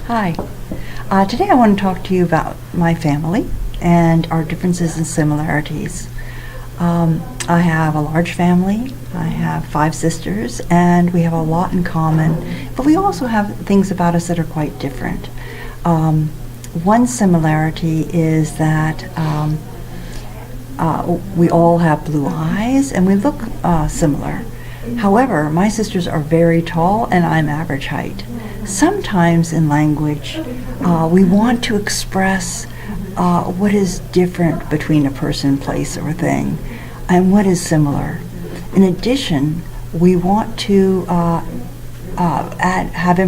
Hi. Today I want to talk to you about my family and our differences and similarities. I have a large family. I have 5 sisters, and we have a lot in common, but we also have things about us that are quite different. One similarity is that we all have blue eyes and we look similar. However, my sisters are very tall and I'm average height. Sometimes in language, we want to express what is different between a person, place, or thing, and what is similar. In addition, we want to have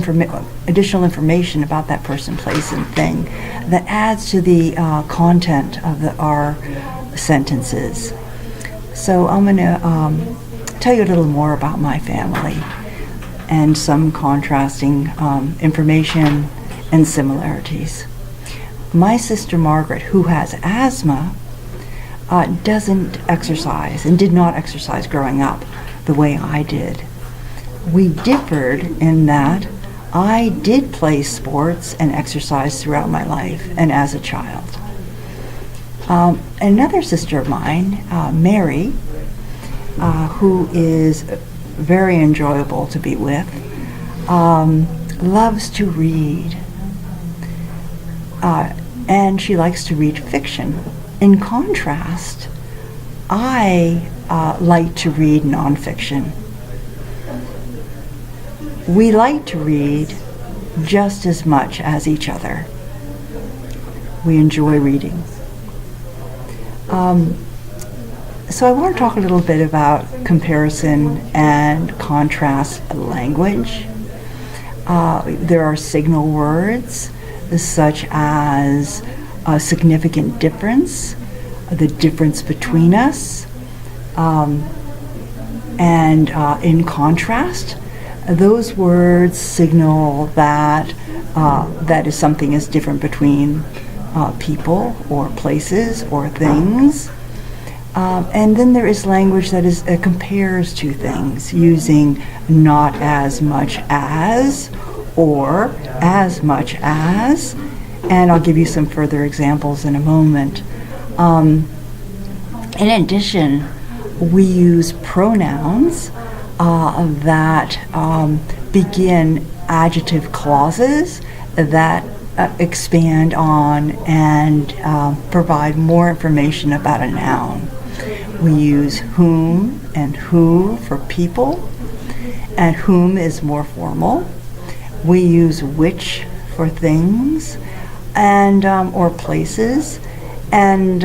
additional information about that person, place, and thing that adds to the content of our sentences. So I'm going to tell you a little more about my family and some contrasting information and similarities. My sister Margaret, who has asthma, doesn't exercise and did not exercise growing up the way I did. We differed in that I did play sports and exercise throughout my life and as a child. Another sister of mine, Mary, who is very enjoyable to be with, loves to read. And she likes to read fiction. In contrast, I like to read nonfiction. We like to read just as much as each other. We enjoy reading. So I want to talk a little bit about comparison and contrast language. There are signal words such as a significant difference, the difference between us, and in contrast, those words signal that that is something is different between people or places or things. And then there is language that compares two things using not as much as or as much as, and I'll give you some further examples in a moment. In addition, we use pronouns that begin adjective clauses that expand on and provide more information about a noun. We use whom and who for people, and whom is more formal. We use which for things and or places, and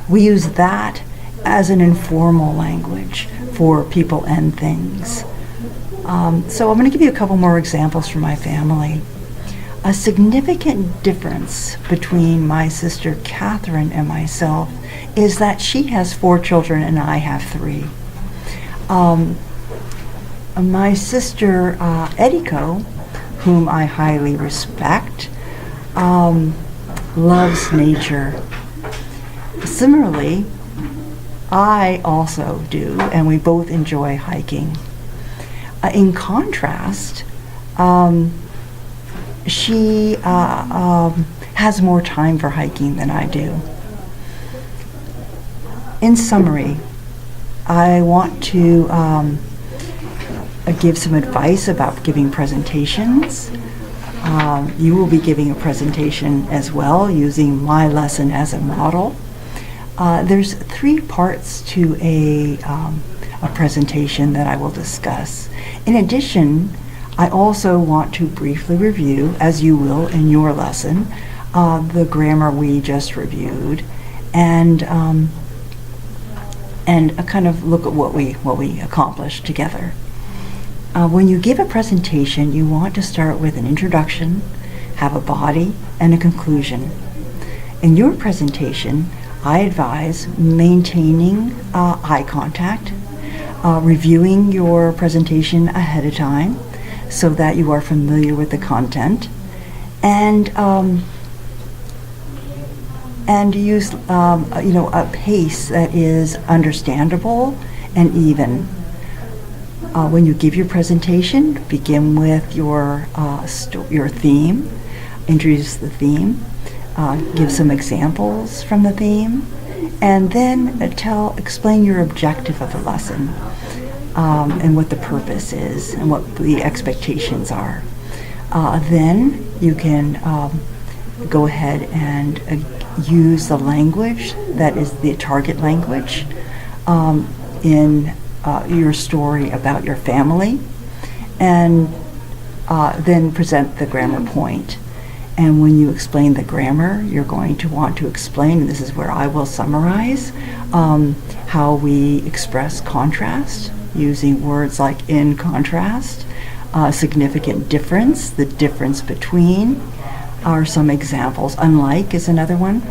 we use that as an informal language for people and things. So I'm going to give you a couple more examples from my family. A significant difference between my sister Catherine and myself is that she has 4 children and I have 3. My sister Ediko, whom I highly respect, loves nature. Similarly, I also do, and we both enjoy hiking. In contrast, she has more time for hiking than I do. In summary, I want to give some advice about giving presentations. You will be giving a presentation as well, using my lesson as a model. There's 3 parts to a presentation that I will discuss. In addition, I also want to briefly review, as you will in your lesson, the grammar we just reviewed, and kind of look at what we accomplished together. When you give a presentation, you want to start with an introduction, have a body, and a conclusion. In your presentation, I advise maintaining eye contact, reviewing your presentation ahead of time so that you are familiar with the content, and use a pace that is understandable and even. When you give your presentation, begin with your theme, introduce the theme, give some examples from the theme, and then explain your objective of the lesson, and what the purpose is and what the expectations are. Then you can go ahead and use the language that is the target language in your story about your family, and then present the grammar point. And when you explain the grammar, you're going to want to explain, and this is where I will summarize, how we express contrast using words like in contrast, significant difference, the difference between are some examples. Unlike is another one.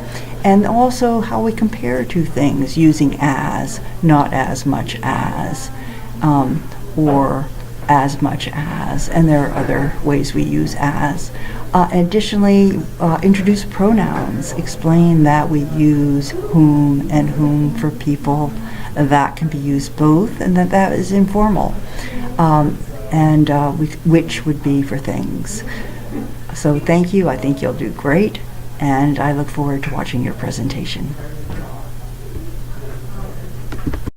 And also how we compare two things using as, not as much as, or as much as, and there are other ways we use as. Additionally, introduce pronouns. Explain that we use whom and whom for people. That can be used both, and that is informal. And which would be for things. So thank you. I think you'll do great, and I look forward to watching your presentation.